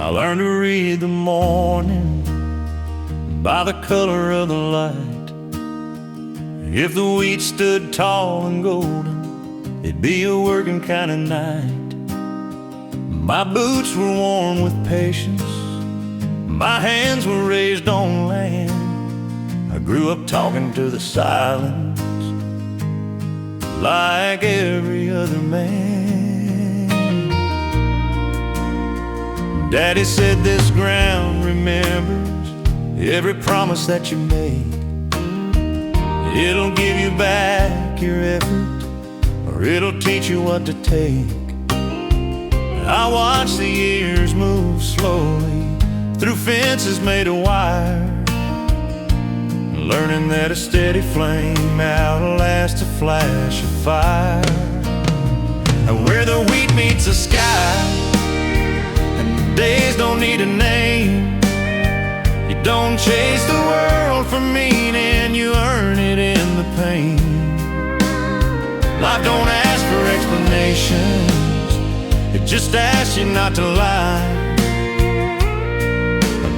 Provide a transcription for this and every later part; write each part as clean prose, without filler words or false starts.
I learned to read the morning by the color of the light. If the wheat stood tall and golden, it'd be a working kind of night. My boots were worn with patience, my hands were raised on land. I grew up talking to the silence like every other man. Daddy said this ground remembers every promise that you made. It'll give you back your effort, or it'll teach you what to take. I watch the years move slowly through fences made of wire, learning that a steady flame outlasts a flash of fire. And where the wheat meets the sky, and the days don't need a name, you don't chase the world for meaning, you earn it in the pain. Life don't ask for explanations, it just asks you not to lie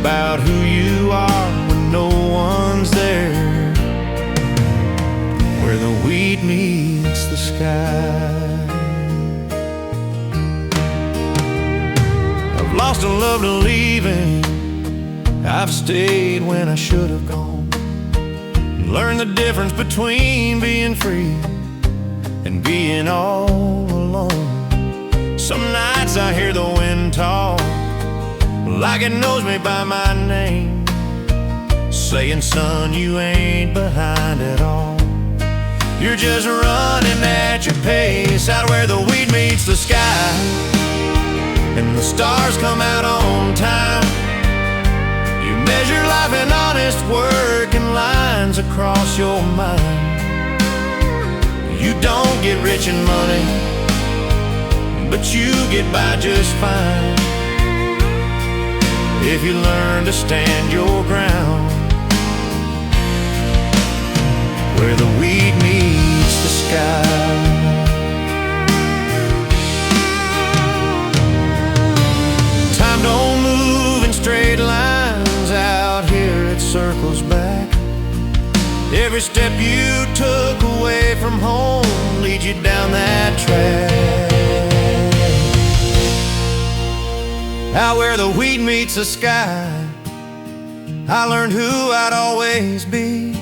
about who you are when no one's there. Where the wheat meets the sky. I've lost a love to leaving, I've stayed when I should have gone. Learned the difference between being free and being all alone. Some nights I hear the wind talk like it knows me by my name, saying, son, you ain't behind at all. You're just running at your pace, out where the wheat meets the sky and the stars come out on time. You measure life in honest work and lines across your mind. You don't get rich in money, but you get by just fine if you learn to stand your ground. Where the wheat meets the sky. Time don't move in straight lines, out here it circles back. Every step you took away from home leads you down that track. Out where the wheat meets the sky, I learned who I'd always be.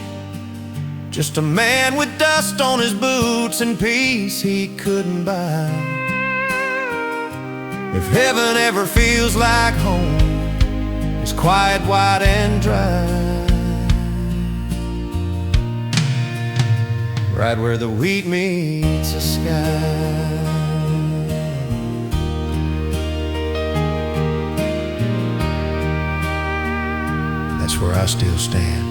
Just a man with dust on his boots and peace he couldn't buy. If heaven ever feels like home, it's quiet, wide, and dry. Right where the wheat meets the sky. That's where I still stand.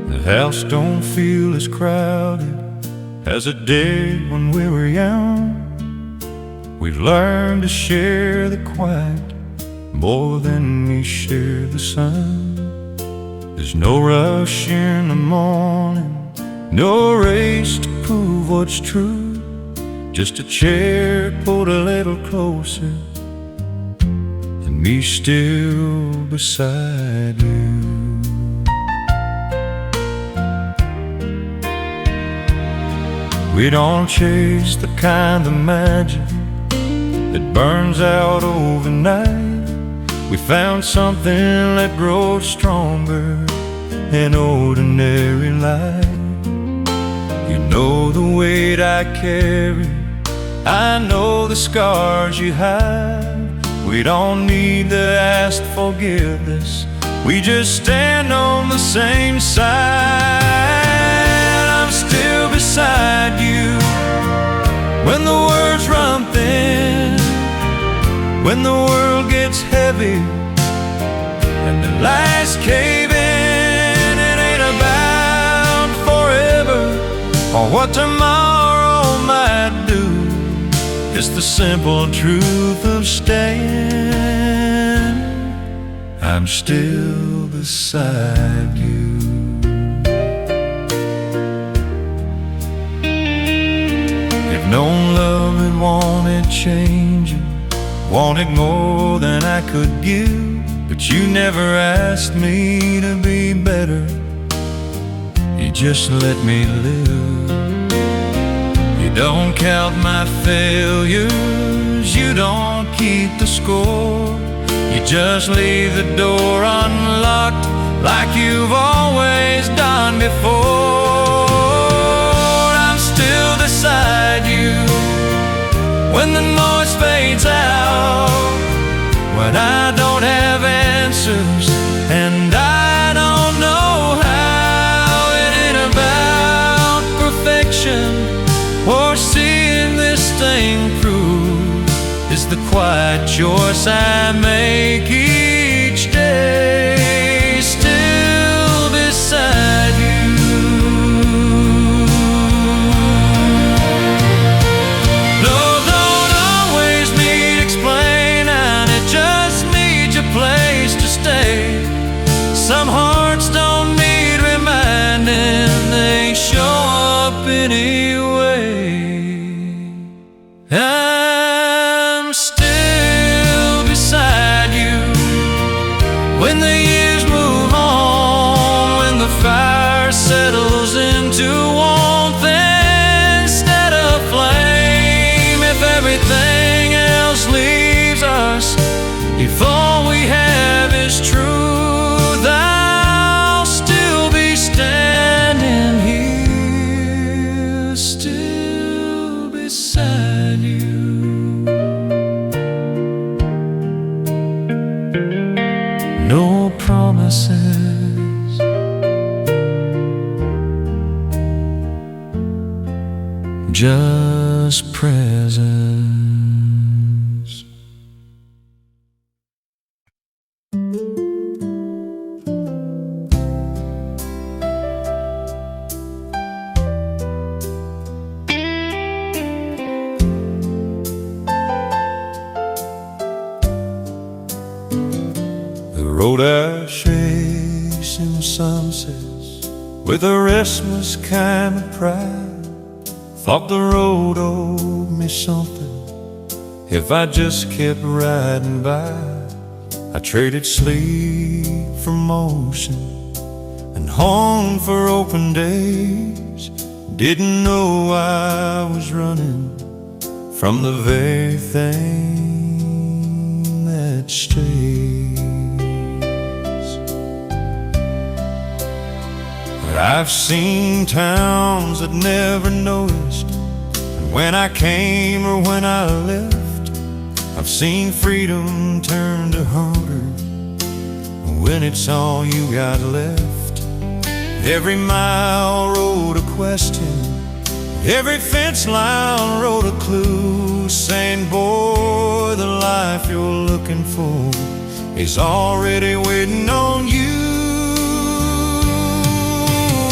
The house don't feel as crowded as it did when we were young. We've learned to share the quiet more than we share the sun. There's no rush in the morning, no race to prove what's true. Just a chair pulled a little closer and me still beside you. We don't chase the kind of magic that burns out overnight. We found something that grows stronger in ordinary life. You know the weight I carry, I know the scars you have. We don't need to ask forgiveness, we just stand on the same side. I'm still beside you when the words run thin, when the world gets heavy and the lights cave in. It ain't about forever or what tomorrow might do. It's the simple truth of staying. I'm still beside you. If known love had wanted changing, wanted more than I could give, but you never asked me to be better. You just let me live. You don't count my failures, you don't keep the score. You just leave the door unlocked like you've always done before. I'm still beside you when the noise fades out, when I don't have answers and I don't know how. It ain't about perfection or seeing this thing through. It's the quiet choice I make each day, still beside you. Love don't always need explaining, it just needs a place to stay. Some hearts don't need reminding, they show up anyway. I'm still beside you when the years move on, when the fire settles into warmth instead of flame. If everything else leaves us, if all we have is truth, I'll still be standing here, still beside you. No promises, just presence. The road I chase in sunsets with a restless kind of pride. Thought the road owed me something if I just kept riding by. I traded sleep for motion and hung for open days. Didn't know I was running from the very thing that stays. But I've seen towns that never noticed, and when I came or when I left, I've seen freedom turn to hunger when it's all you got left. Every mile wrote a question, every fence line wrote a clue, saying, boy, the life you're looking for is already waiting on you.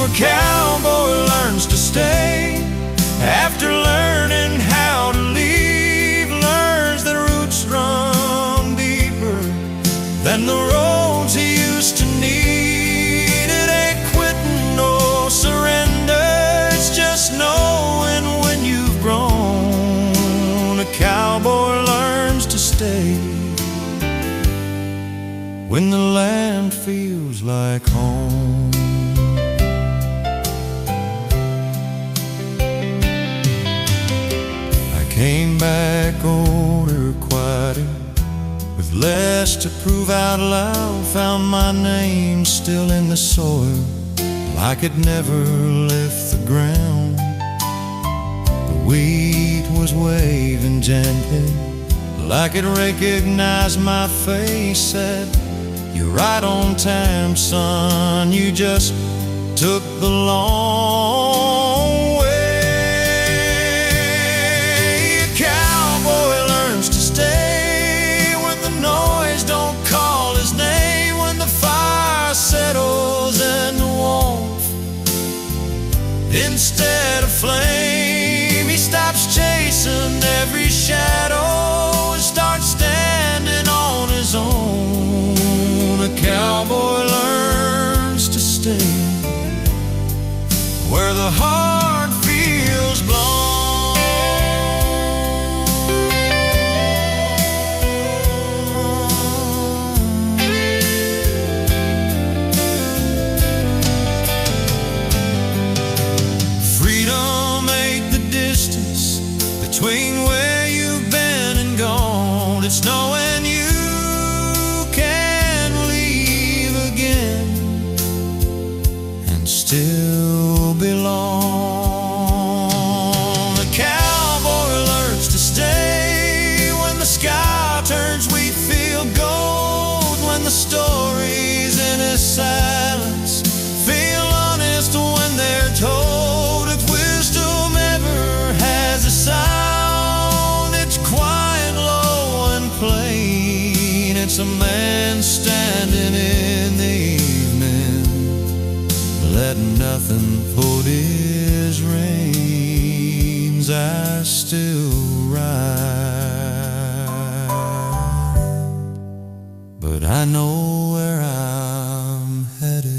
A cowboy learns to stay after learning how to leave, learns that roots run deeper than the roads he used to need. It ain't quitting or surrender, it's just knowing when you've grown. A cowboy learns to stay when the land feels like home. I came back older, quieter, with less to prove out loud. Found my name still in the soil, like it never left the ground. The wheat was waving gently, like it recognized my face. Said, you're right on time, son, you just took the long way. A cowboy learns to stay when the noise don't call his name, when the fire settles in the warmth instead of flame. He stops chasing every shadow the heart feels blown. Freedom ain't the distance between where you've been and gone. It's knowing you can leave again and still belong. The cowboy learns to stay when the sky turns wheat field gold, when the stories in his silence feel honest when they're told. If wisdom ever has a sound, it's quiet, low and plain. It's a man standing in the evening, letting nothing pull his reins. I still ride, but I know where I'm headed.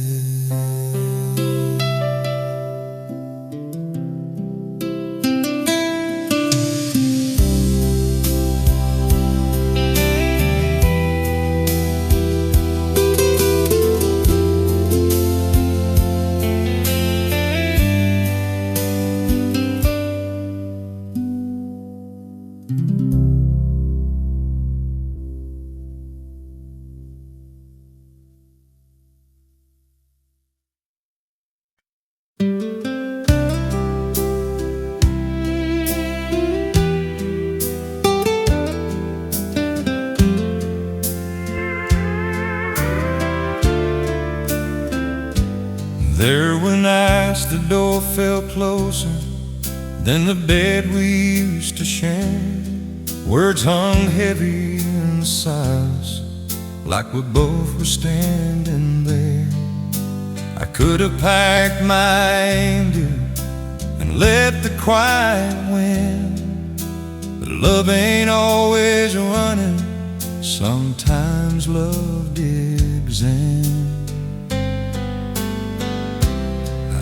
There when as the door fell closer than the bed we used to share, words hung heavy in the silence, like we both were standing there. I could have packed my anger and let the quiet win, but love ain't always running. Sometimes love digs in.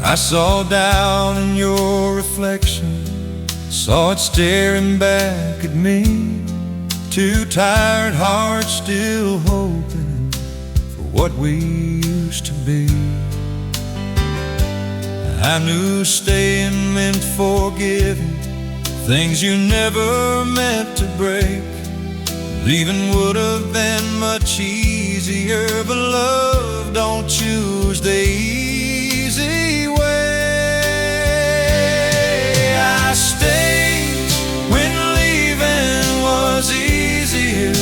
I saw down in your reflection, saw it staring back at me. Two tired hearts still hoping for what we used to be. I knew staying meant forgiving things you never meant to break. Leaving would have been much easier, but love don't choose the easy way. I stayed when leaving was easier,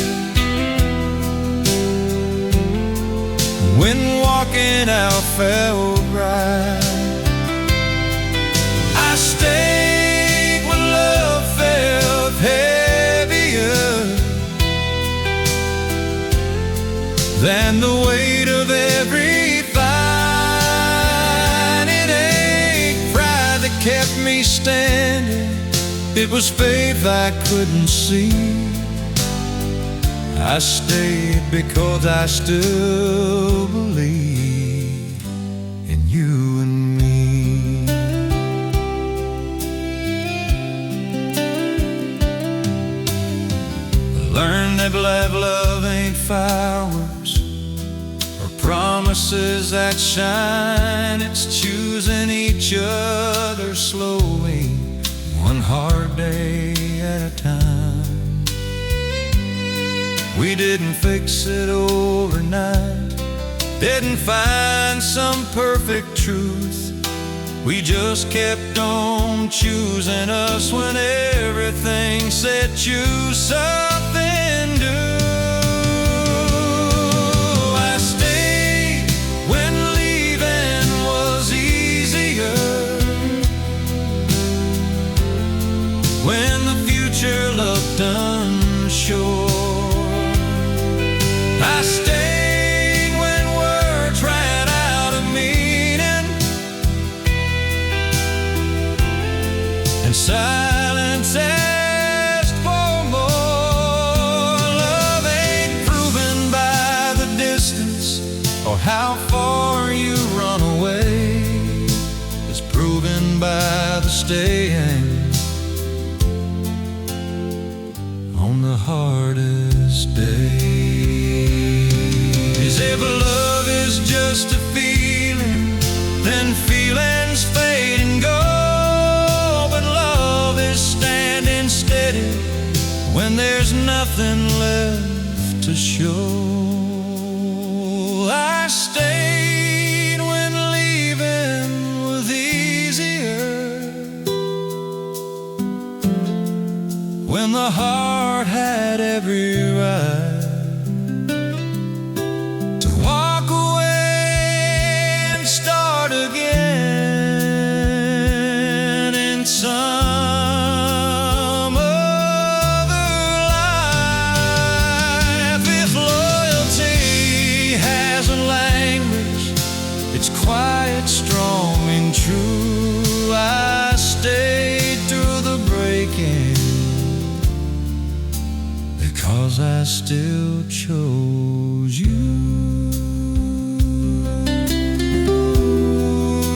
when walking out felt right. I stayed when love felt heavier than the weight of every fight. It ain't pride that kept me standing, it was faith I couldn't see. I stayed because I still believe in you and me. Learn that love ain't fireworks or promises that shine. It's choosing each other slowly, one hard day at a time. We didn't fix it overnight, didn't find some perfect truth. We just kept on choosing us when everything said choose something new. I stayed when leaving was easier, when the future looked unsure. I stayed when words ran out of meaning and silence asked for more. Love ain't proven by the distance or how far you run away. It's proven on the hardest days. If love is just a feeling, then feelings fade and go. But love is standing steady when there's nothing left to show. I stayed when leaving was easier, when the heart had every right to walk away and start again in some other life. If loyalty has a language, it's quiet, strong, and true. I stayed through the breaking because I still chose you.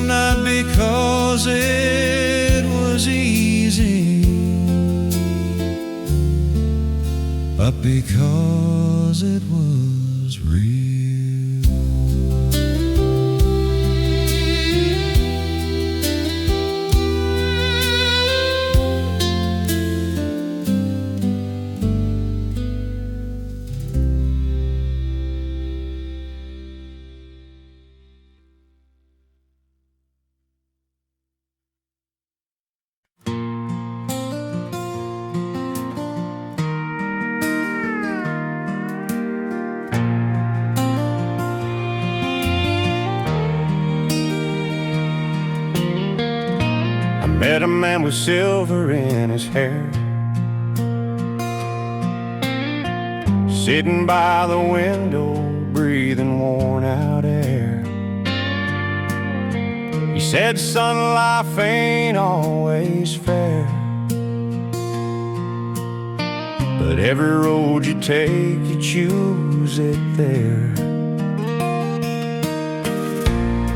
Not because it was easy, but because it was real. Met a man with silver in his hair, sitting by the window, breathing worn out air. He said, son, life ain't always fair, but every road you take, you choose it there.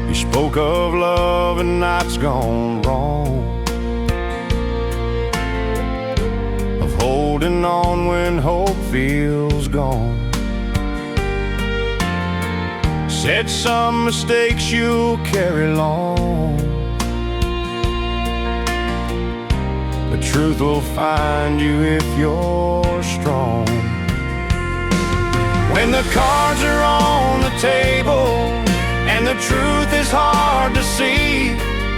He spoke of love and nights gone wrong, holding on when hope feels gone. Said some mistakes you'll carry long, but truth will find you if you're strong. When the cards are on the table and the truth is hard to see,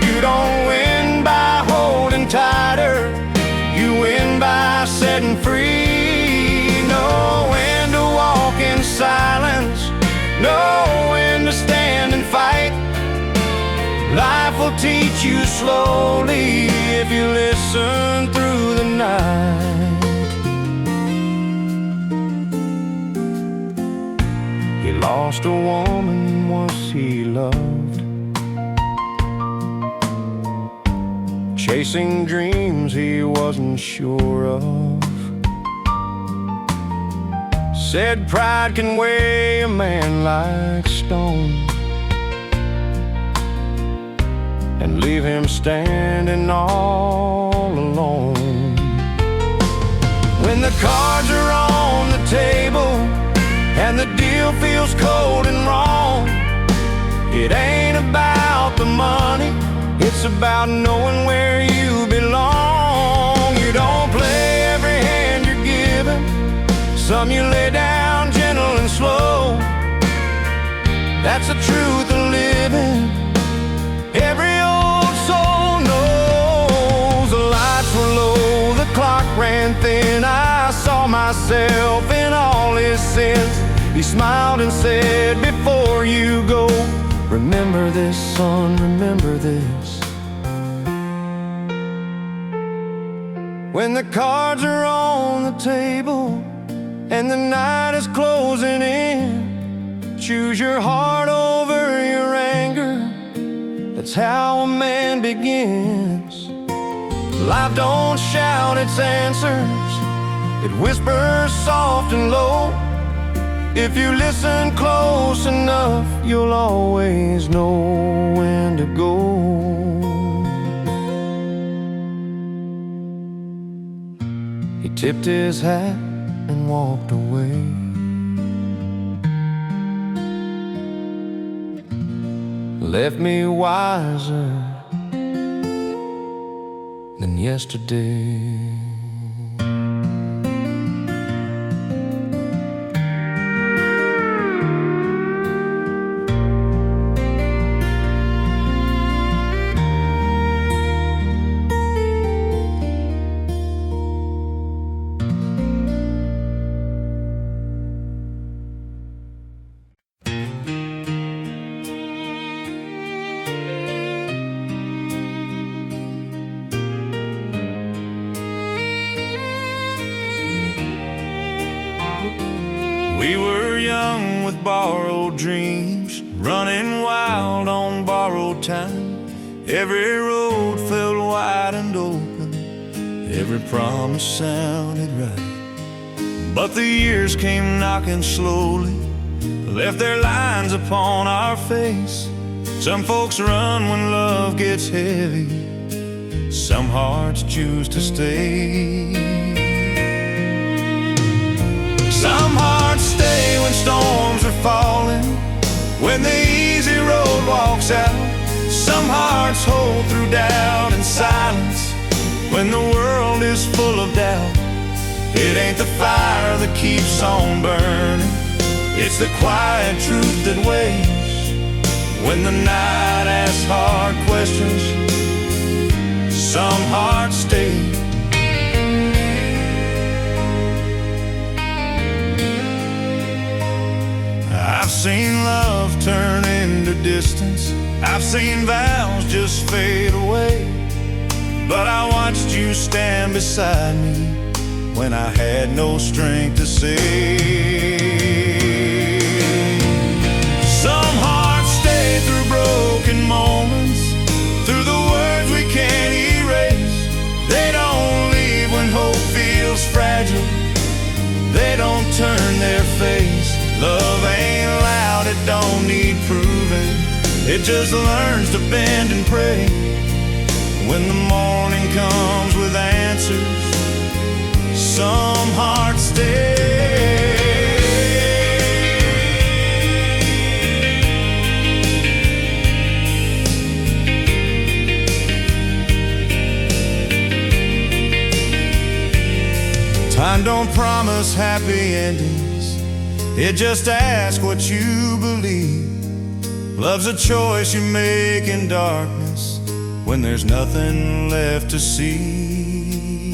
you don't win by holding tighter, you win by setting free. Know when to walk in silence, know when to stand and fight. Life will teach you slowly if you listen through the night. He lost a woman once he loved, chasing dreams he wasn't sure of. Said pride can weigh a man like stone and leave him standing all alone. When the cards are on the table and the deal feels cold and wrong, it ain't about the money, it's about knowing where you belong. You don't play every hand you're given, some you lay down gentle and slow. That's the truth of living, every old soul knows. The lights were low, the clock ran thin, I saw myself in all his sins. He smiled and said, before you go, remember this, son, remember this. When the cards are on the table and the night is closing in, choose your heart over your anger. That's how a man begins. Life don't shout its answers, it whispers soft and low. If you listen close enough, you'll always know when to go. He tipped his hat and walked away. Left me wiser than yesterday. We were young with borrowed dreams, running wild on borrowed time. Every road felt wide and open, every promise sounded right. But the years came knocking slowly, left their lines upon our face. Some folks run when love gets heavy, some hearts choose to stay. Some hearts stay when storms are falling, when the easy road walks out. Some hearts hold through doubt and silence, when the world is full of doubt. It ain't the fire that keeps on burning, it's the quiet truth that waits. When the night asks hard questions, some hearts stay. I've seen love turn into distance, I've seen vows just fade away, but I watched you stand beside me when I had no strength to say. Some hearts stay through broken moments, through the words we can't erase. They don't leave when hope feels fragile, they don't turn their face. Love ain't loud, it don't need proving, it just learns to bend and pray. When the morning comes with answers, some hearts stay. Time don't promise happy endings, it just asks what you believe. Love's a choice you make in darkness, when there's nothing left to see.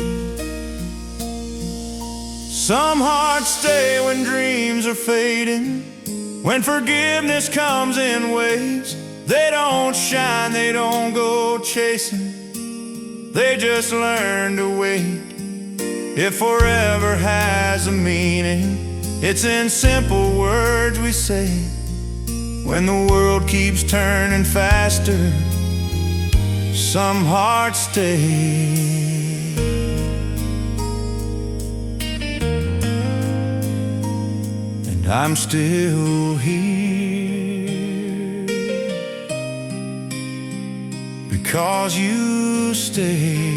Some hearts stay when dreams are fading, when forgiveness comes in waves. They don't shine, they don't go chasing, they just learn to wait. If forever has a meaning, it's in simple words we say. When the world keeps turning faster, some hearts stay. And I'm still here because you stay.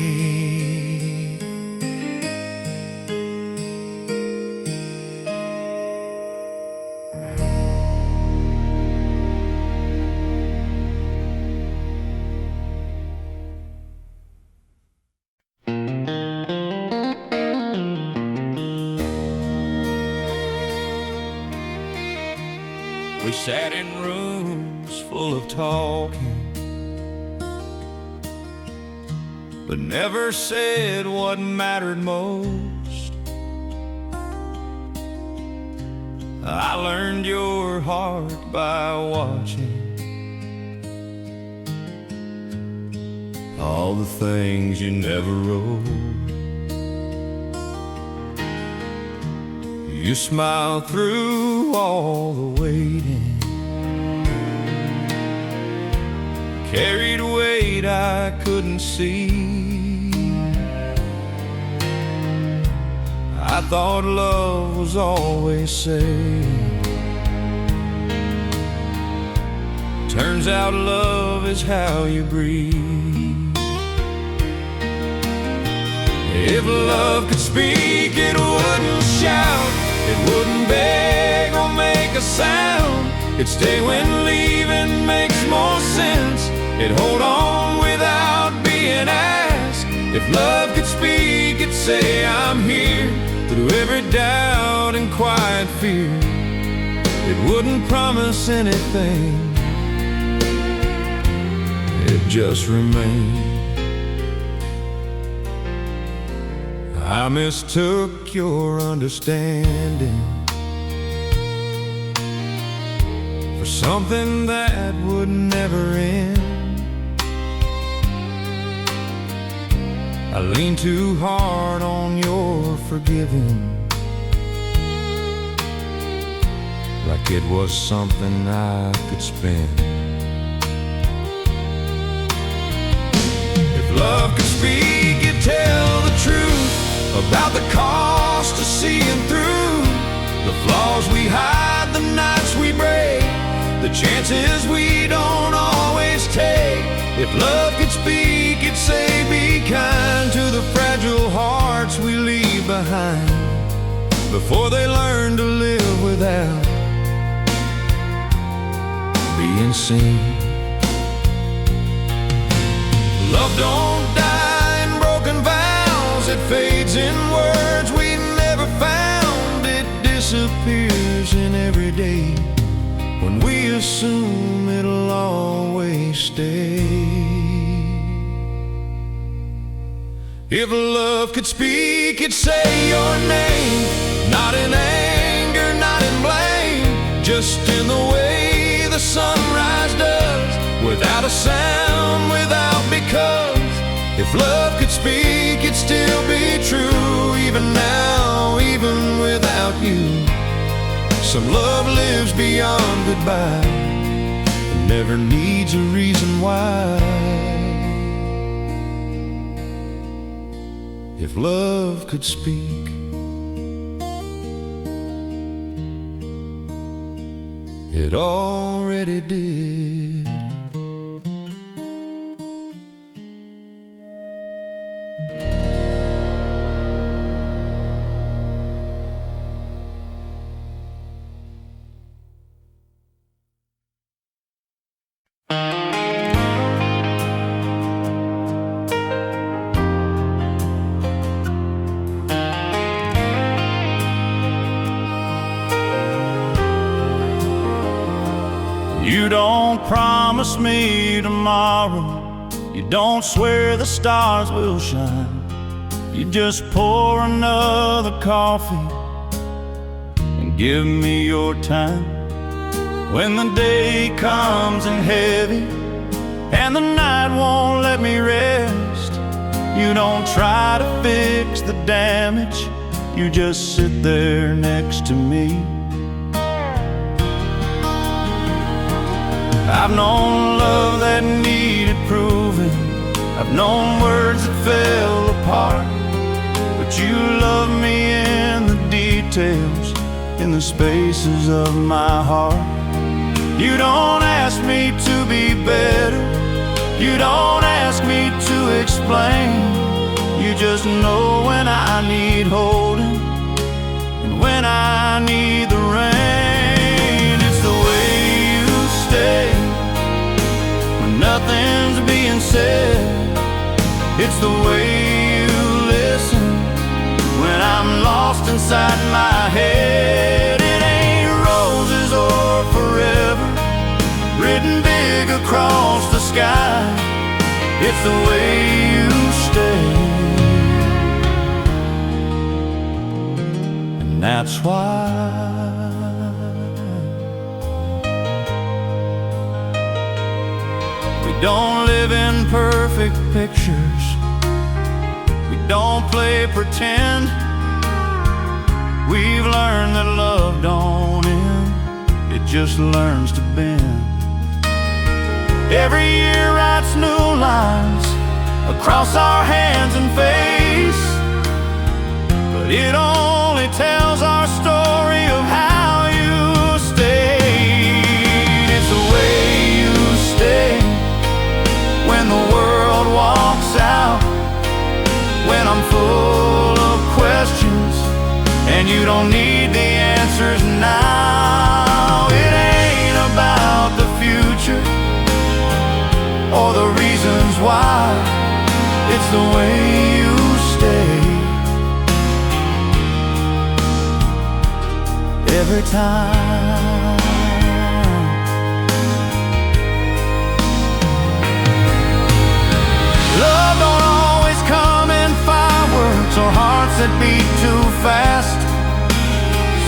We sat in rooms full of talking, but never said what mattered most. I learned your heart by watching all the things you never wrote. You smiled through all the waiting, carried weight I couldn't see. I thought love was always safe. Turns out love is how you breathe. If love could speak, it wouldn't shout. It'd stay when leaving makes more sense. It'd hold on without being asked. If love could speak, it'd say I'm here through every doubt and quiet fear. It wouldn't promise anything, it just remained. I mistook your understanding for something that would never end. I leaned too hard on your forgiving, like it was something I could spend. If love could speak, it'd tell the truth about the cost of seeing through the flaws we hide, the nights we break, the chances we don't always take. If love could speak, it'd say be kind to the fragile hearts we leave behind before they learn to live without being seen. Love don't die in broken vows, it fades in words we never found. It disappears in every day when we assume it'll always stay. If love could speak, it'd say your name, not in anger, not in blame, just in the way the sunrise does, without a sound, without because. If love could speak, it'd still be true, even now, even without you. Some love lives beyond goodbye and never needs a reason why. If love could speak, it already did. You don't promise me tomorrow, you don't swear the stars will shine. You just pour another coffee and give me your time. When the day comes in heavy and the night won't let me rest, you don't try to fix the damage, you just sit there next to me. I've known love that needed proving, I've known words that fell apart, but you love me in the details, in the spaces of my heart. You don't ask me to be better, you don't ask me to explain, you just know when I need holding and when I need the rain. It's the way you stay when nothing's being said, it's the way you listen when I'm lost inside my head. It ain't roses or forever written big across the sky, it's the way you stay. And that's why we don't live in perfect pictures, we don't play pretend. We've learned that love don't end, it just learns to bend. Every year writes new lines across our hands and face, but it only tells our story of how you stayed. It's the way you stay when the world walks out, when I'm full of questions and you don't need the answers now. It ain't about the way you stay. Every time love don't always come in fireworks or hearts that beat too fast.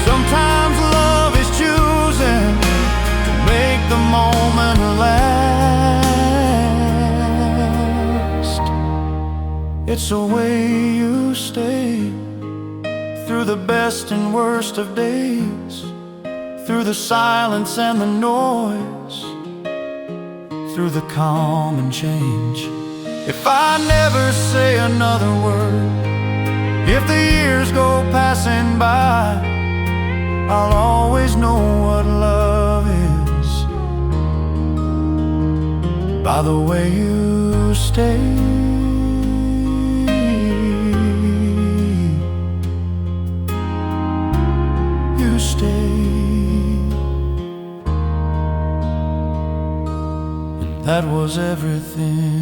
Sometimes love is choosing to make the moment last. It's the way you stay through the best and worst of days, through the silence and the noise, through the calm and change. If I never say another word, if the years go passing by, I'll always know what love is by the way you stay. You stay. And that was everything.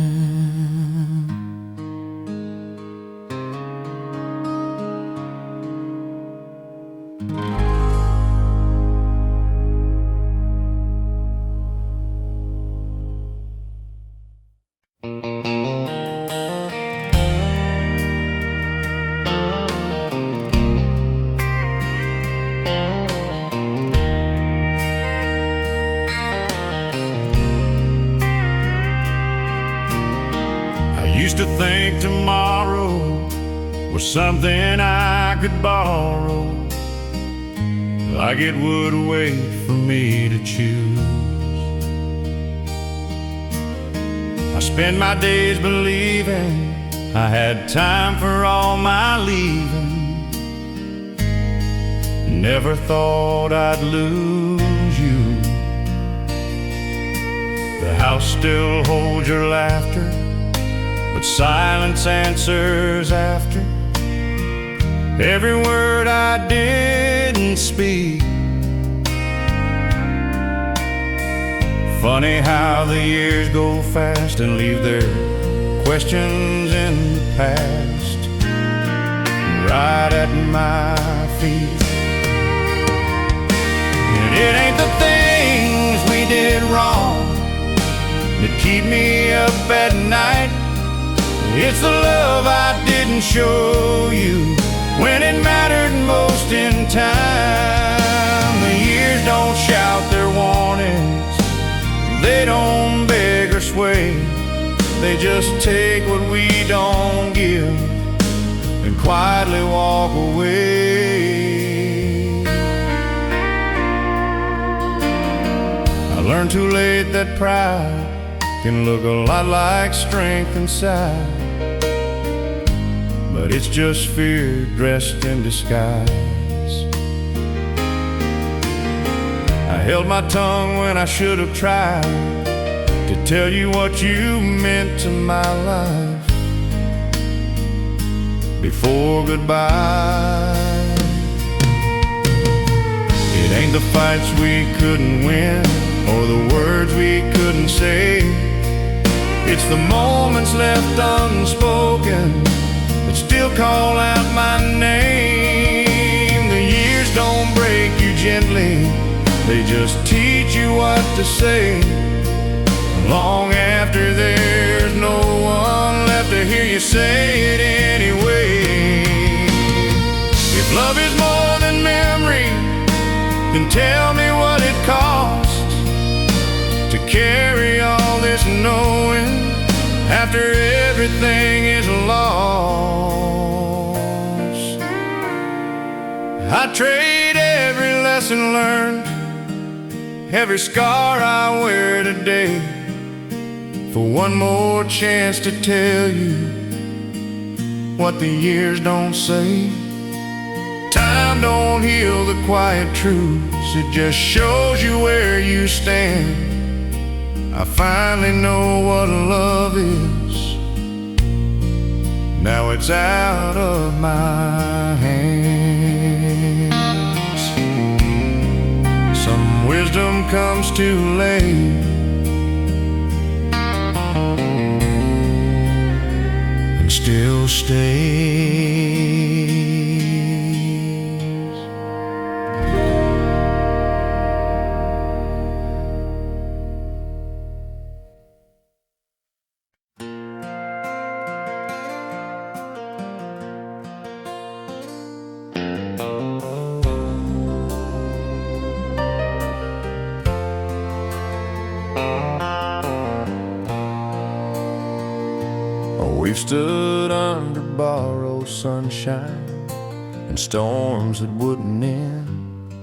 Used to think tomorrow was something I could borrow, like it would wait for me to choose. I spend my days believing I had time for all my leaving. Never thought I'd lose you. The house still holds your laughter, but silence answers after every word I didn't speak. Funny how the years go fast and leave their questions in the past, right at my feet. And it ain't the things we did wrong that keep me up at night. It's the love I didn't show you when it mattered most in time. The years don't shout their warnings, they don't beg or sway. They just take what we don't give and quietly walk away. I learned too late that pride can look a lot like strength inside, but it's just fear dressed in disguise. I held my tongue when I should have tried to tell you what you meant to my life before goodbye. It ain't the fights we couldn't win or the words we couldn't say. It's the moments left unspoken that still call out my name. The years don't break you gently, they just teach you what to say. Long after there's no one left to hear you say it anyway. If love is more than memory, then tell me what it costs to carry all this knowing after everything is lost. I trade every lesson learned, every scar I wear today, for one more chance to tell you what the years don't say. Time don't heal the quiet truths, it just shows you where you stand. I finally know what love is, now it's out of my hands. Some wisdom comes too late, and stays. We've stood under borrowed sunshine and storms that wouldn't end.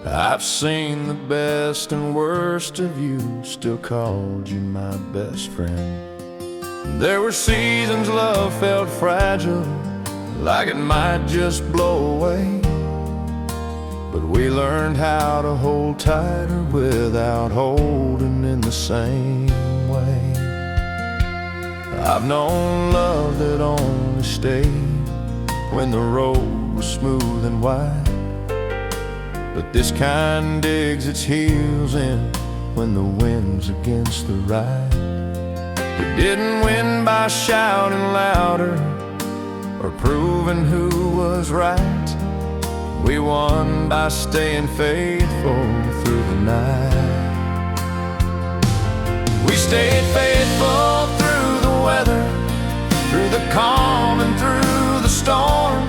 I've seen the best and worst of you, still called you my best friend. There were seasons love felt fragile, like it might just blow away, but we learned how to hold tighter without holding in the same way. I've known love that only stayed when the road was smooth and wide, but this kind digs its heels in when the wind's against the ride. We didn't win by shouting louder or proving who was right. We won by staying faithful through the night. We stayed faithful through the weather, through the calm and through the storm,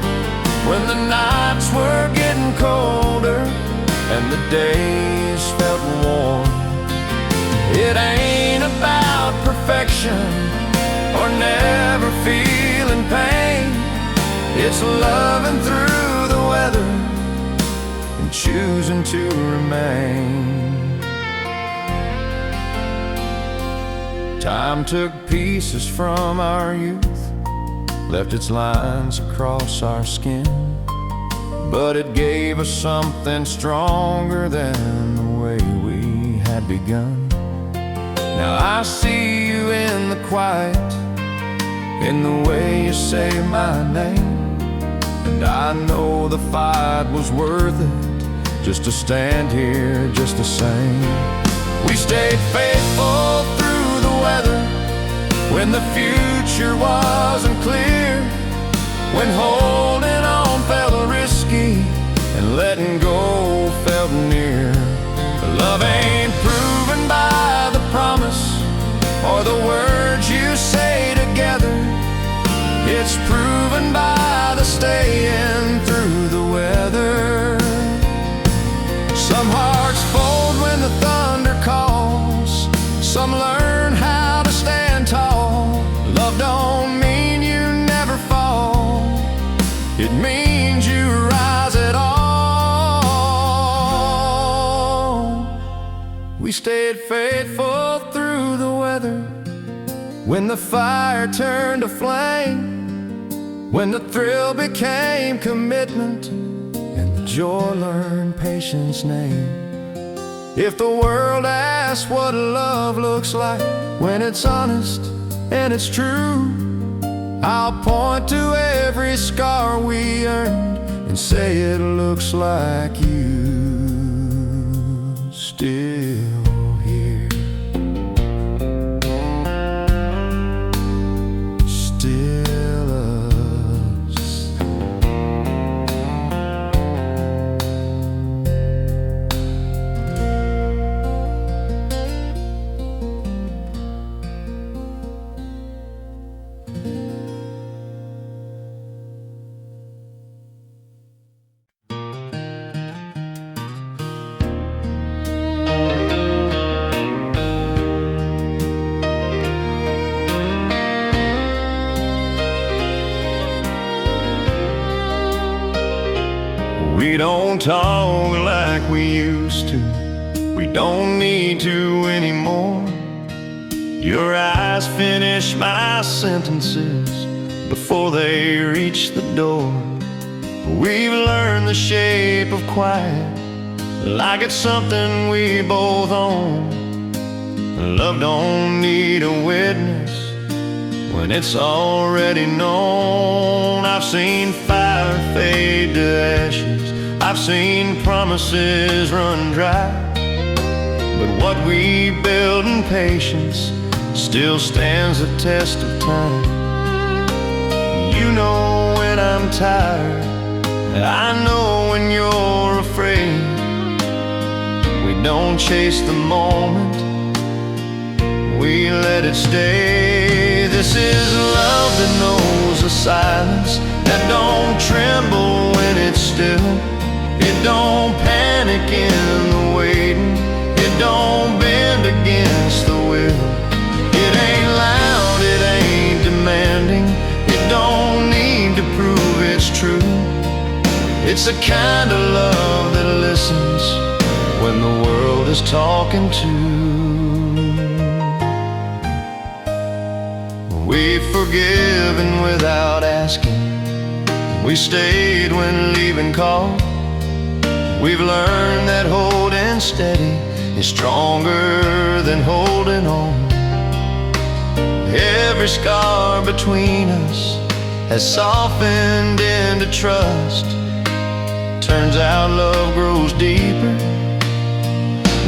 when the nights were getting colder and the days felt warm. It ain't about perfection or never feeling pain. It's loving through the weather and choosing to remain. Time took pieces from our youth, left its lines across our skin, but it gave us something stronger than the way we had begun. Now I see you in the quiet, in the way you say my name, and I know the fight was worth it, just to stand here just the same. We stayed faithful through the weather, when the future wasn't clear, when holding on felt risky and letting go felt near. Love ain't proven by the promise or the words you say together. It's proven by the staying through the weather. Some hearts fold when the thunder calls, some learn how to stand tall. Love don't mean you never fall, it means you rise at all. We stayed faithful through the weather, when the fire turned to flame, when the thrill became commitment and the joy learned patience name. If the world asks what love looks like when it's honest and it's true, I'll point to every scar we earned and say it looks like you still here, still us. We don't talk like we used to, we don't need to anymore. Your eyes finish my sentences before they reach the door. We've learned the shape of quiet, like it's something we both own. Love don't need a witness when it's already known. I've seen fire fade to ashes, I've seen promises run dry, but what we build in patience still stands the test of time. You You know when I'm tired, I know when you're afraid. We don't chase the moment, we let it stay. This is love that knows the silence, that don't tremble when it's still. It don't panic in the waiting, it don't bend against the will. It ain't loud, it ain't demanding, it don't need to prove it's true. It's the kind of love that listens when the world is talking to. We've forgiven without asking, we stayed when leaving called. We've learned that holding steady is stronger than holding on. Every scar between us has softened into trust. Turns out love grows deeper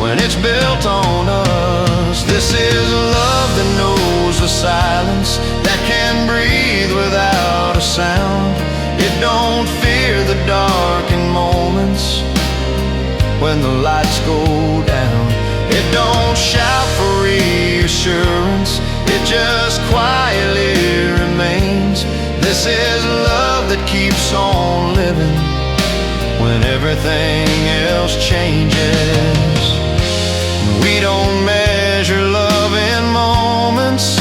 when it's built on us. This is love that knows the silence, that can breathe without a sound. It don't fear the dark in moments when the lights go down. It don't shout for reassurance, it just quietly remains. This is love that keeps on living when everything else changes. We don't measure love in moments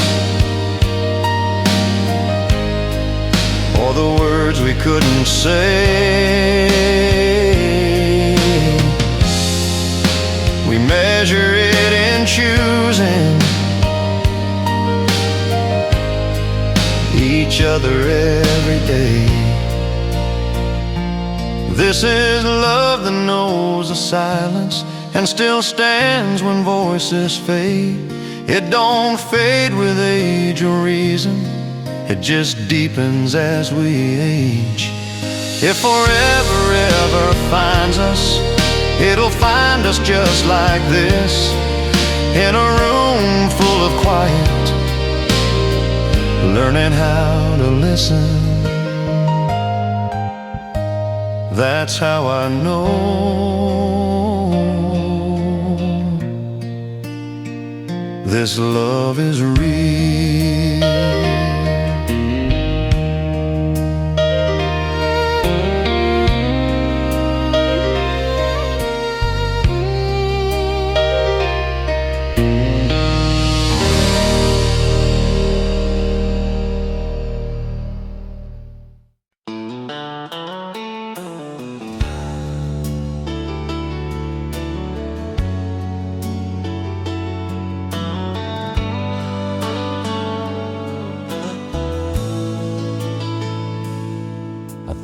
or the words we couldn't say. We measure it in choosing each other every day. This is love that knows the silence and still stands when voices fade. It don't fade with age or reason, it just deepens as we age. If forever ever finds us, it'll find us just like this, in a room full of quiet, learning how to listen. That's how I know this love is real.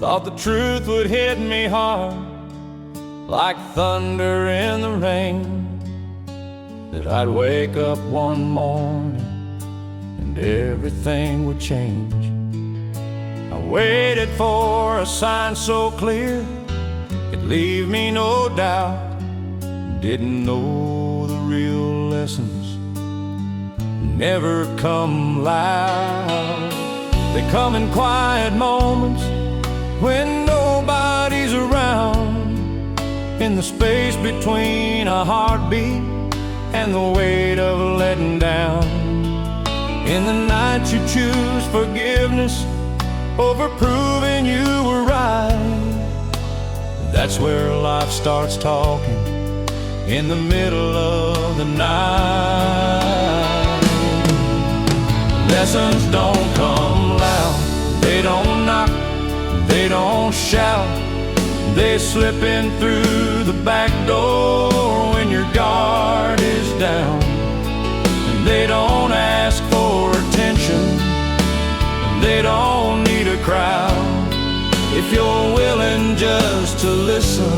Thought the truth would hit me hard like thunder in the rain, that I'd wake up one morning and everything would change. I waited for a sign so clear it'd leave me no doubt. Didn't know the real lessons never come loud. They come in quiet moments when nobody's around, in the space between a heartbeat and the weight of letting down. In the night you choose forgiveness over proving you were right. That's where life starts talking, in the middle of the night. Lessons don't come loud, they don't knock, they don't shout, they slip in through the back door when your guard is down. And they don't ask for attention, and they don't need a crowd. If you're willing just to listen,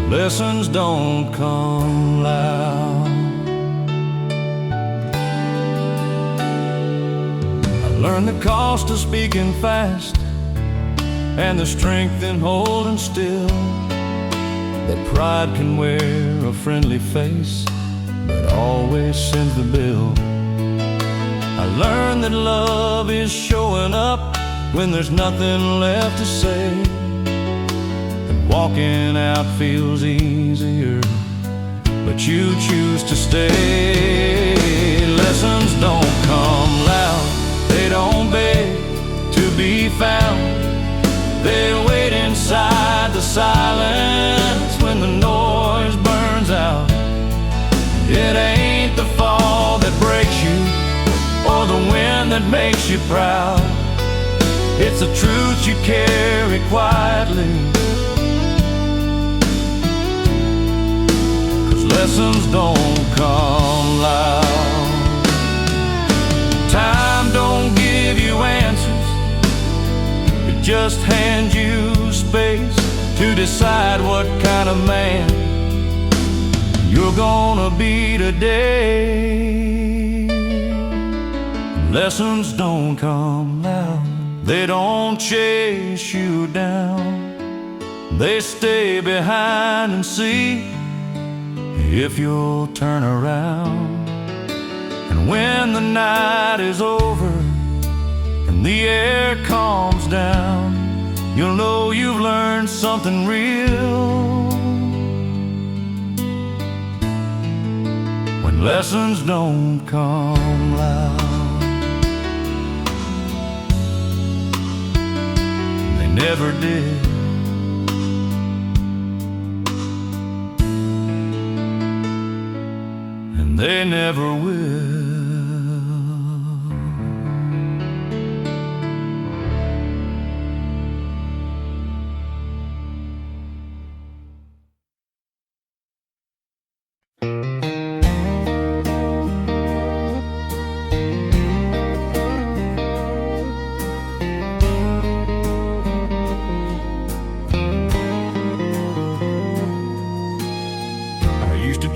lessons don't come loud. Learn the cost of speaking fast and the strength in holding still. That pride can wear a friendly face but always sends the bill. I learned that love is showing up when there's nothing left to say, and walking out feels easier, but you choose to stay. Lessons don't come loud, they don't beg to be found. They wait inside the silence when the noise burns out. It ain't the fall that breaks you or the wind that makes you proud. It's the truth you carry quietly, 'cause lessons don't come loud. Time don't give you answers, it just hands you space to decide what kind of man you're gonna be today. Lessons don't come loud, they don't chase you down. They stay behind and see if you'll turn around. And when the night is over and the air calms down, you'll know you've learned something real. When lessons don't come loud, they never did. And they never will.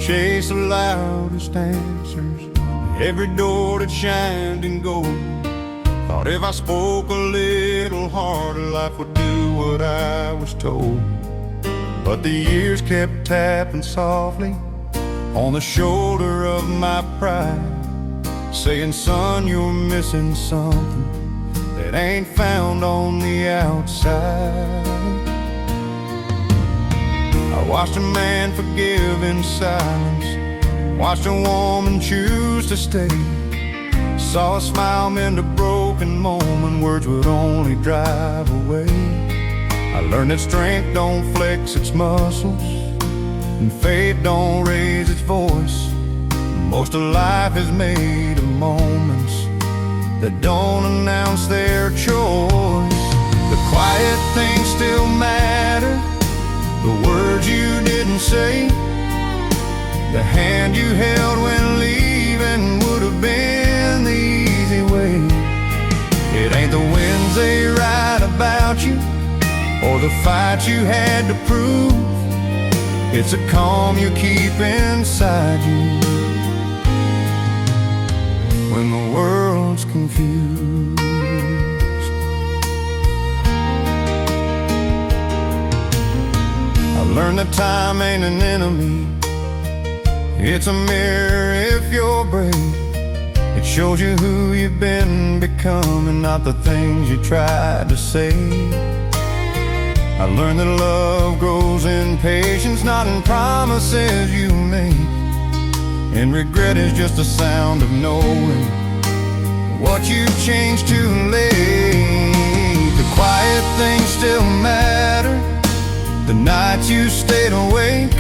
Chase the loudest answers, every door that shined in gold. Thought if I spoke a little harder, life would do what I was told. But the years kept tapping softly on the shoulder of my pride, saying, son, you're missing something that ain't found on the outside. I watched a man forgive in silence, watched a woman choose to stay, saw a smile mend a broken moment words would only drive away. I learned that strength don't flex its muscles and faith don't raise its voice. Most of life is made of moments that don't announce their choice. The quiet things still matter, the words you didn't say, the hand you held when leaving would have been the easy way. It ain't the winds they write about you or the fights you had to prove, it's a calm you keep inside you when the world's confused. Learn that time ain't an enemy, it's a mirror if you're brave. It shows you who you've been becoming, not the things you tried to say. I learned that love grows in patience, not in promises you make. And regret is just the sound of knowing what you've changed too late. The quiet things still matter, the nights you stayed awake,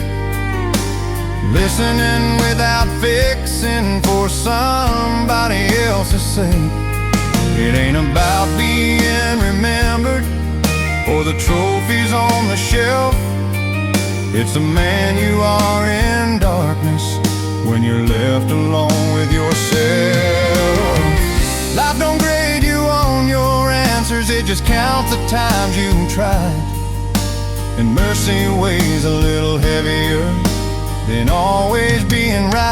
listening without fixing for somebody else's sake. It ain't about being remembered or the trophies on the shelf, it's the man you are in darkness when you're left alone with yourself. Life don't grade you on your answers, it just counts the times you tried. And mercy weighs a little heavier than always being right.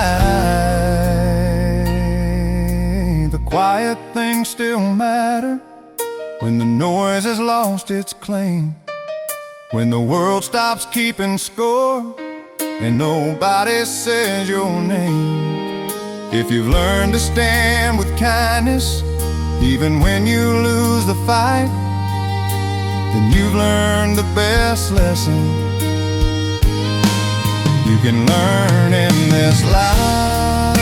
The quiet things still matter when the noise has lost its claim, when the world stops keeping score and nobody says your name. If you've learned to stand with kindness, even when you lose the fight, then you've learned the best lesson you can learn in this life.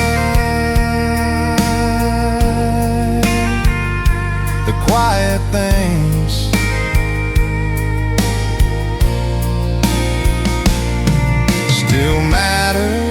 The quiet things still matter.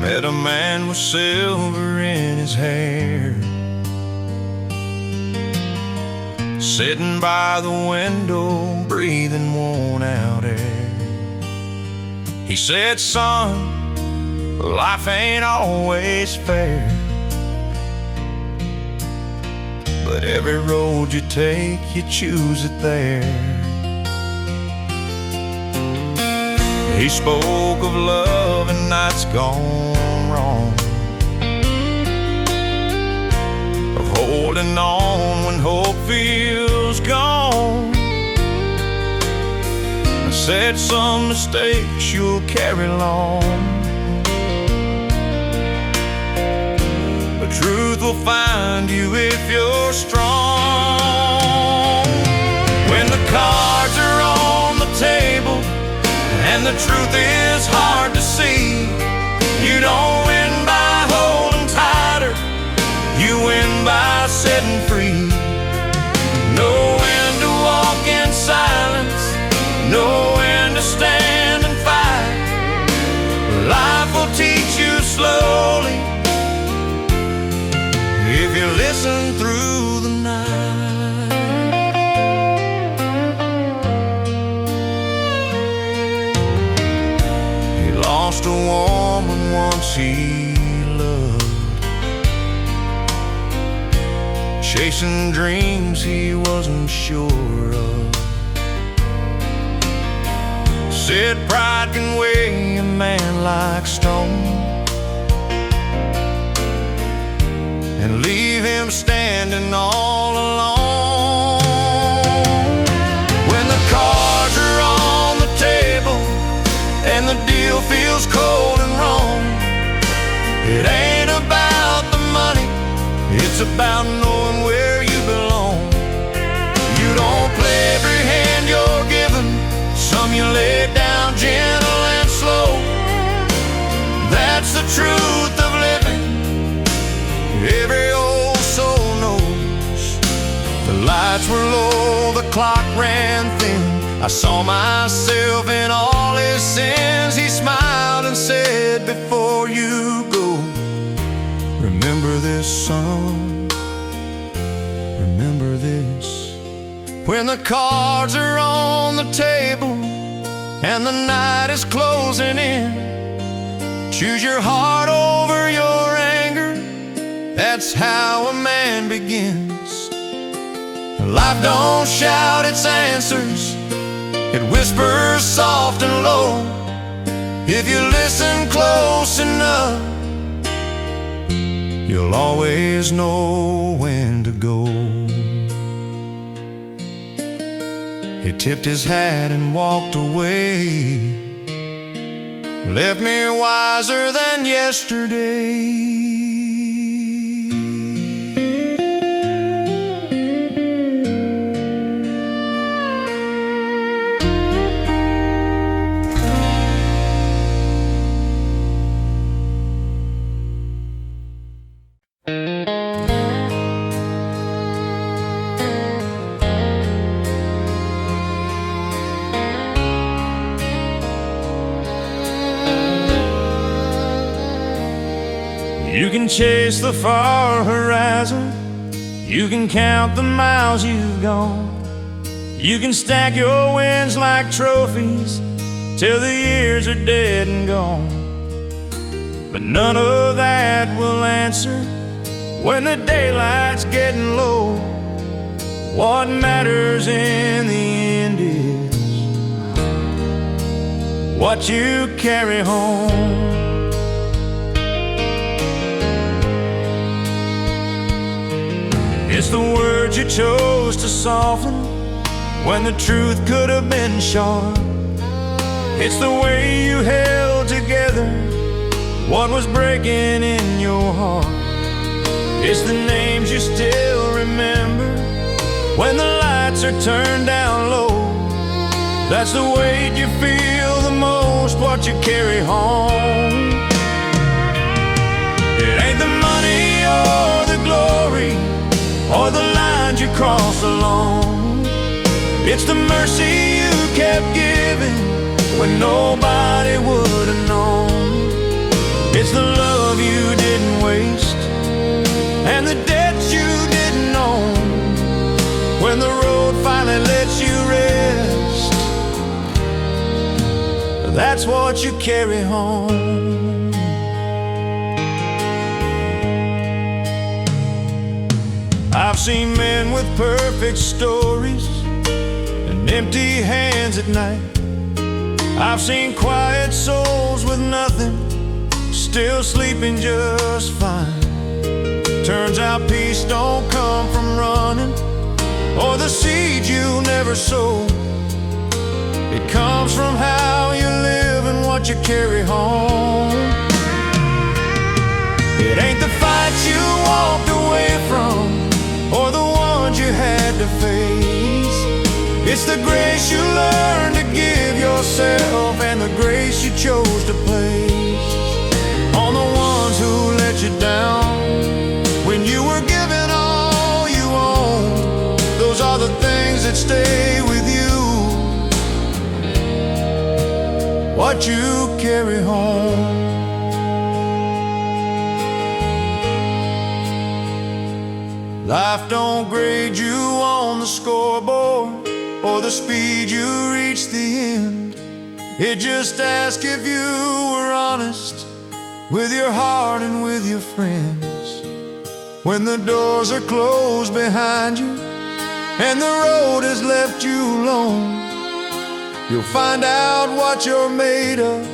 Met a man with silver in his hair, sitting by the window, breathing worn out air. He said, son, life ain't always fair, but every road you take, you choose it there. He spoke of love and nights gone wrong, of holding on when hope feels gone. I said some mistakes you'll carry long, but truth will find you if you're strong. When the cards are on the table and the truth is hard to see, you don't win by holding tighter, you win by setting free. Know when to walk in silence, know when to stand and fight. Life will teach you slowly if you listen through the night. Lost a woman once he loved, chasing dreams he wasn't sure of. Said pride can weigh a man like stone and leave him standing all alone. When the cards are on the table and the deal feels cold and wrong, it ain't about the money, it's about knowing where you belong. You don't play every hand you're given, some you lay down gentle and slow. That's the truth of living, every old soul knows. The lights were low, the clock ran thin, I saw myself in all his sins. He smiled and said, before you go, remember this, son, remember this. When the cards are on the table and the night is closing in, choose your heart over your anger, that's how a man begins. Life don't shout its answers, it whispers soft and low. If you listen close enough, you'll always know when to go. He tipped his hat and walked away, left me wiser than yesterday. You can chase the far horizon, you can count the miles you've gone, you can stack your wins like trophies till the years are dead and gone. But none of that will answer when the daylight's getting low. What matters in the end is what you carry home. It's the words you chose to soften when the truth could have been sharp. It's the way you held together what was breaking in your heart. It's the names you still remember when the lights are turned down low. That's the weight you feel the most, what you carry home. It ain't the money or the glory or the lines you cross alone. It's the mercy you kept giving when nobody would have known. It's the love you didn't waste and the debts you didn't own. When the road finally lets you rest, that's what you carry home. I've seen men with perfect stories and empty hands at night. I've seen quiet souls with nothing, still sleeping just fine. Turns out peace don't come from running or the seed you never sowed. It comes from how you live and what you carry home. It ain't the fights you walked away from or the ones you had to face. It's the grace you learned to give yourself and the grace you chose to place on the ones who let you down when you were given all you own. Those are the things that stay with you, what you carry home. Life don't grade you on the scoreboard or the speed you reach the end. It just asks if you were honest with your heart and with your friends. When the doors are closed behind you and the road has left you alone, you'll find out what you're made of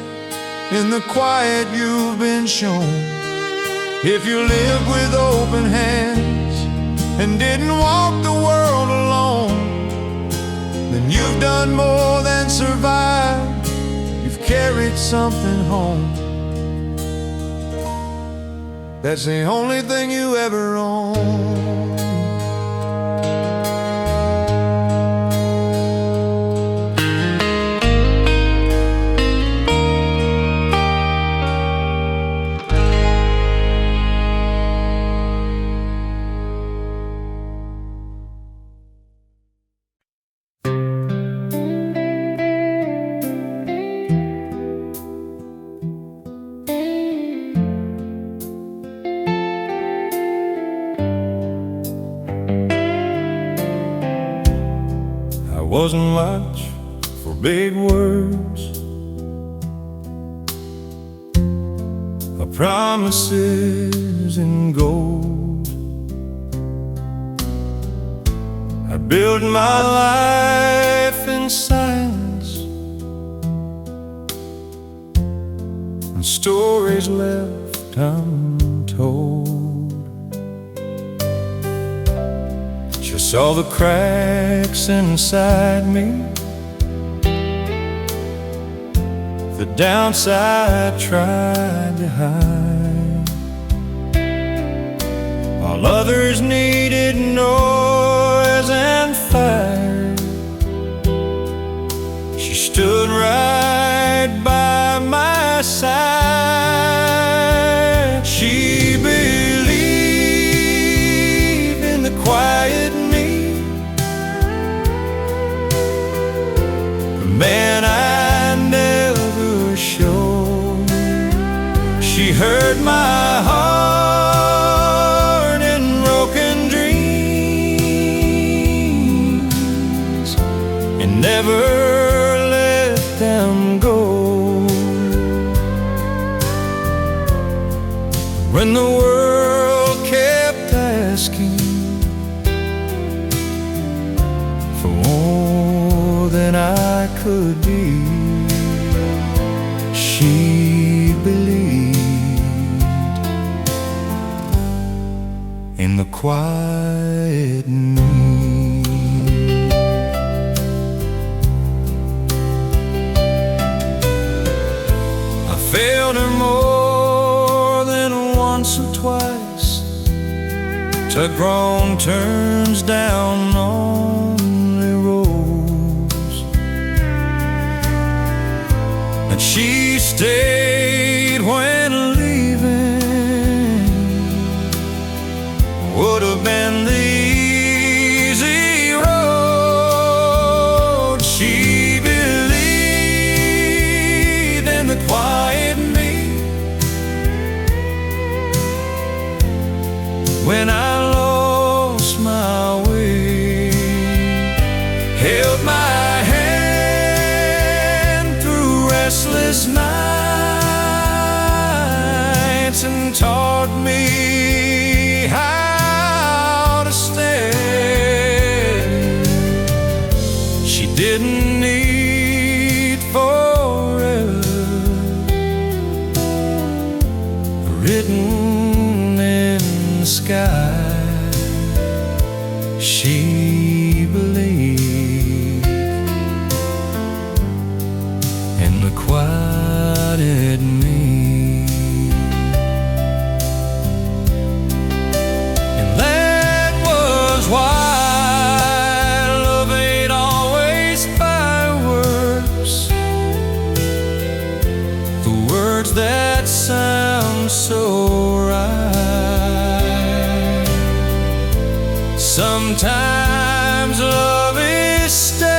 in the quiet you've been shown. If you lived with open hands and didn't walk the world alone, then you've done more than survive. You've carried something home. That's the only thing you ever own. Wasn't much for big words or promises in gold. I built my life in silence and stories left untold. Just saw the cracks inside me, the downside tried to hide, while others needed noise and fire. She stood right by my side. She believed in the quiet man I never showed. She heard my heart and broken dreams and never let them go. asking for more than I could be. She believed in the quiet me. I failed her more than once or twice, took wrong turns down lonely roads, and she stayed when leaving would have been the easy road. She believed in the quiet me when I lost my way, held my hand through restless nights and taught me how to stay. She didn't need forever written in the sky. She believed in the quieted me. And that was why love ain't always fireworks, the words that sound so right. Sometimes love is staying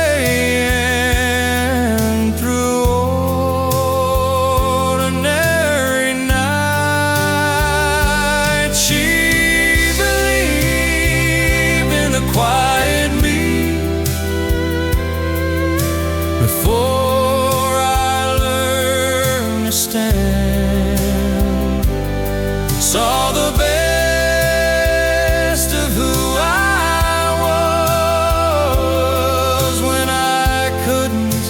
through ordinary nights. She believed in the quiet me before I learned to stand. Saw the best of who I was when I couldn't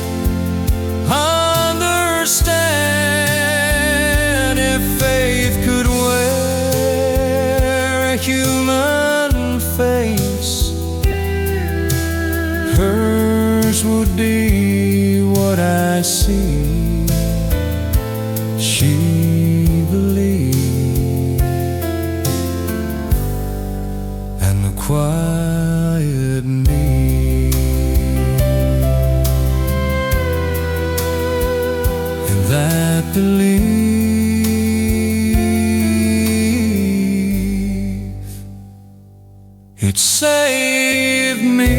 understand. If faith could wear a human face, hers would be what I see. She believed, and the quiet me, and that belief, it saved me.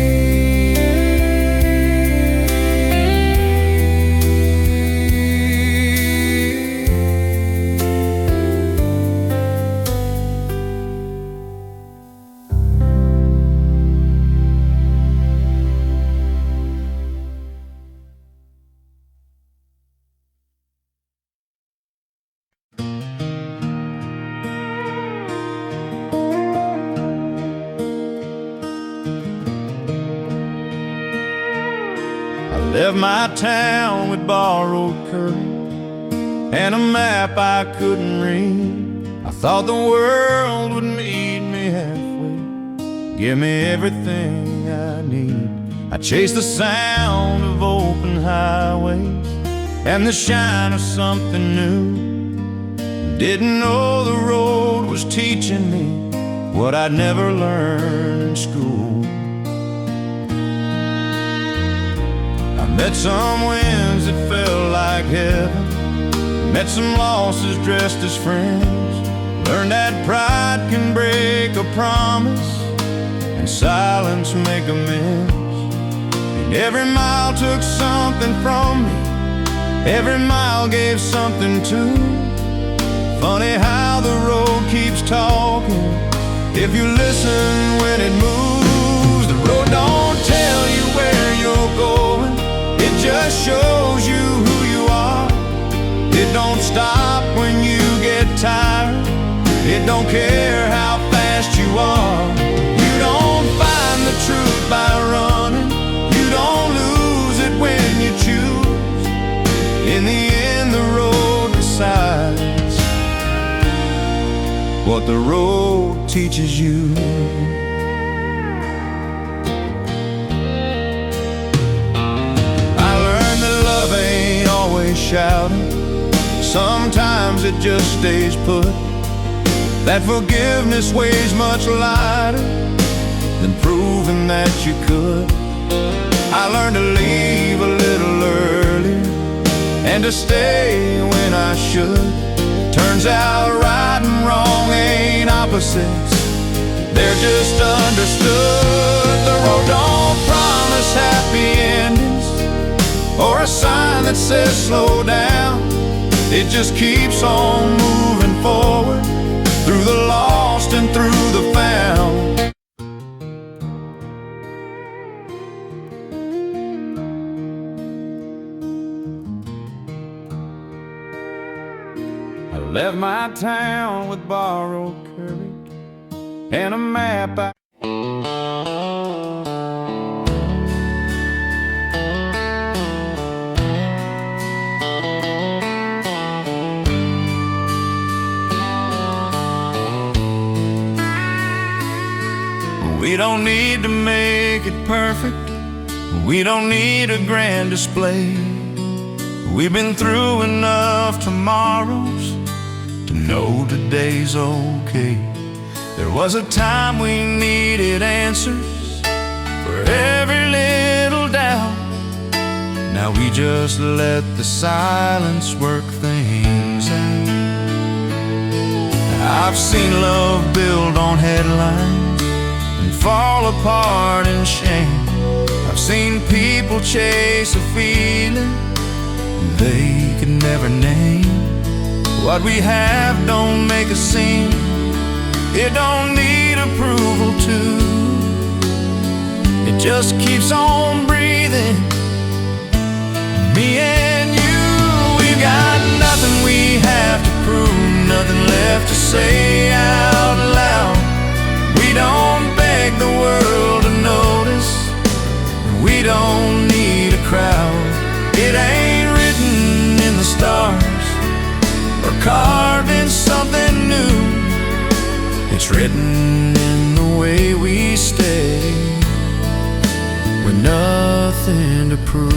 Left my town with borrowed courage and a map I couldn't read. I thought the world would meet me halfway, give me everything I need. I chased the sound of open highways and the shine of something new. Didn't know the road was teaching me what I'd never learned in school. Met some winds that felt like heaven, met some losses dressed as friends. Learned that pride can break a promise and silence make amends. And every mile took something from me, every mile gave something too. Funny how the road keeps talking if you listen when it moves. The road don't tell you where you're going, it just shows you who you are. It don't stop when you get tired, it don't care how fast you are. what the road teaches you. I learned that love ain't always shouting. Sometimes it just stays put. That forgiveness weighs much lighter than proving that you could. I learned to leave a little earlier and to stay when I should. Turns out right and wrong ain't opposites, they're just understood. The road don't promise happy endings or a sign that says slow down. It just keeps on moving forward through the lost and through the found. I left my town with borrowed courage and a map. We don't need to make it perfect. We don't need a grand display. We've been through enough tomorrows to know today's okay. There was a time we needed answers for every little doubt. Now we just let the silence work things out. I've seen love build on headlines and fall apart in shame. I've seen people chase a feeling they could never name. What we have don't make a scene. It don't need approval too. It just keeps on breathing. Me and you, we've got nothing we have to prove, nothing left to say out loud. We don't beg the world to notice. We don't need a crowd. It ain't written in the stars or carved in something new. It's written in the way we stay with nothing to prove.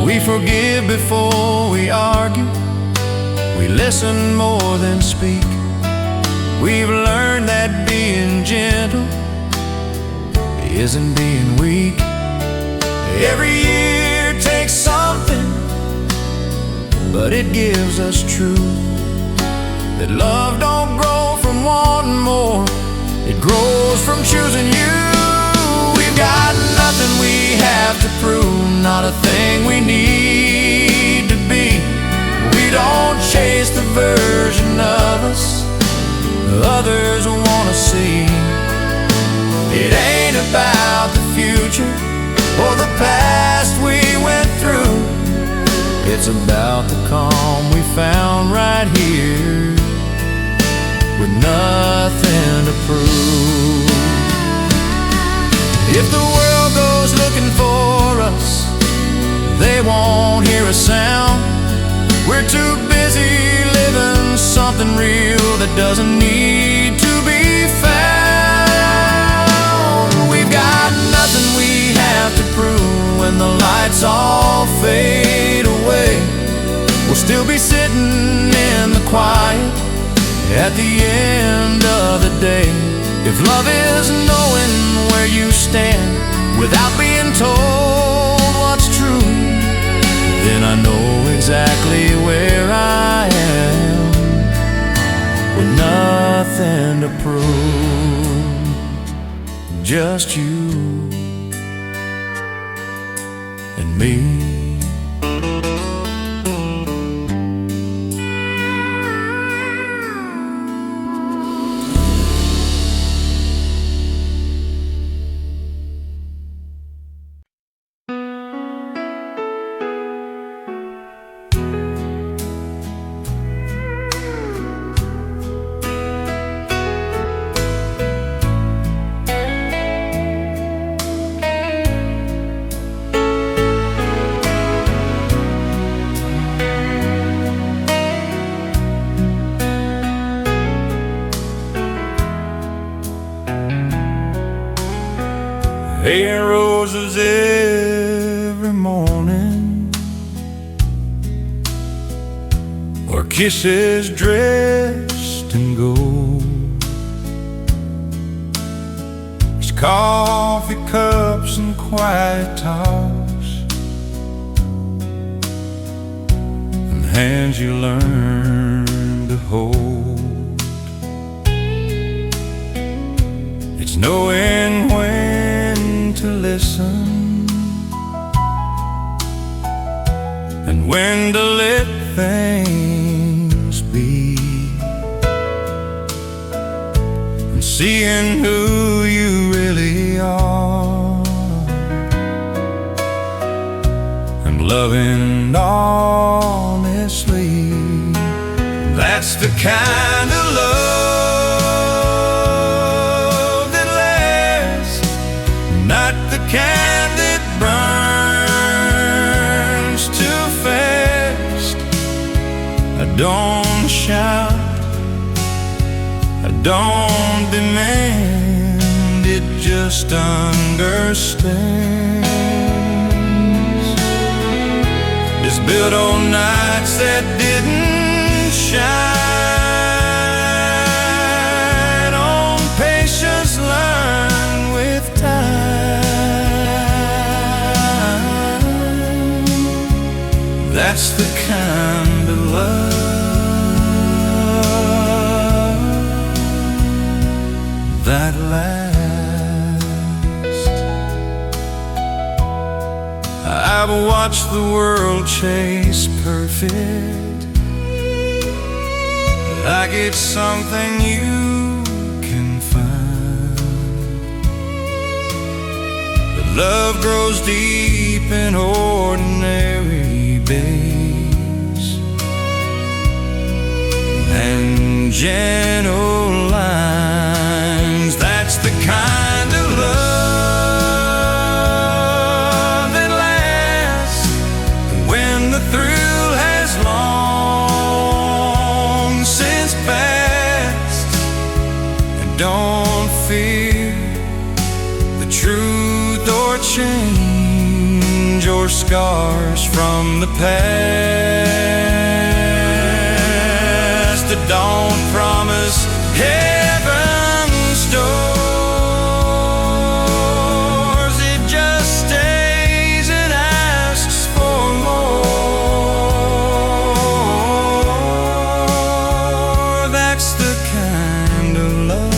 We forgive before we argue. We listen more than speak. We've learned that being gentle isn't being weak. Every year takes something, but it gives us truth. That love don't grow from wanting more, it grows from choosing you. We've got nothing we have to prove, not a thing we need to be. We don't chase the version of us others wanna see. It ain't about the future or the past we went through. It's about the calm we found right here with nothing to prove. If the world goes looking for us, they won't hear a sound. We're too busy living something real that doesn't need to be found. We've got nothing we have to prove. When the lights all fade away, we'll still be sitting in the quiet at the end of the day. If love is knowing where you stand without being told what's true, then I know exactly where I am with nothing to prove. Just you and me. paying roses every morning, or kisses dressed in gold. There's coffee cups and quiet talks, and hands you learn to hold. It's knowing when to listen and when to let things be, and seeing who you really are, and loving honestly. That's the kind of love that lasts, not the kind that burns too fast. I don't shout, I don't demand, it just understands. It's built on nights that didn't shine, on patience learned with time. That's the kind of love that lasts. I've watched the world chase perfect, like it's something you can find. But love grows deep in ordinary days and gentle lines. That's the kind of love that lasts when the thrill has long since passed. And don't fear the truth or change or scars from the past that don't promise heaven's doors. It just stays and asks for more. That's the kind of love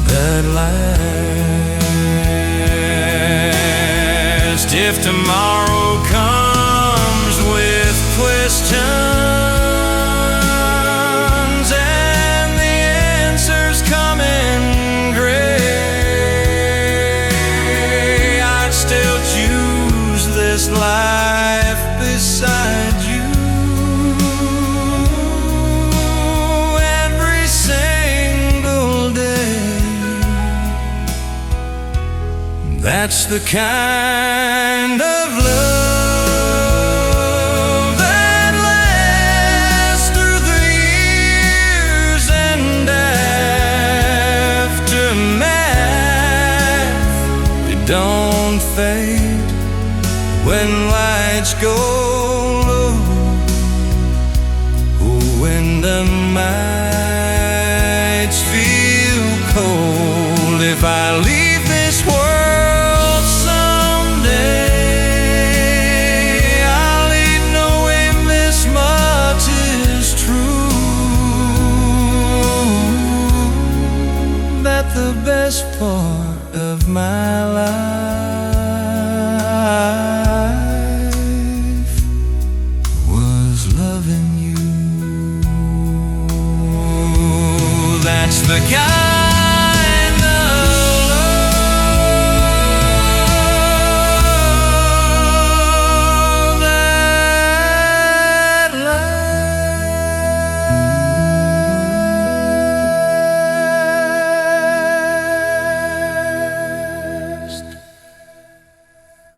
that lasts. If tomorrow comes with questions and the answers come in gray, I'd still choose this life beside you every single day. That's the kind of love that lasts through the years and aftermath. They don't fade when lights go low, or when the nights feel cold. If I leave this world someday, I'll leave knowing this much is true, that the best part of my life was loving you. That's the kind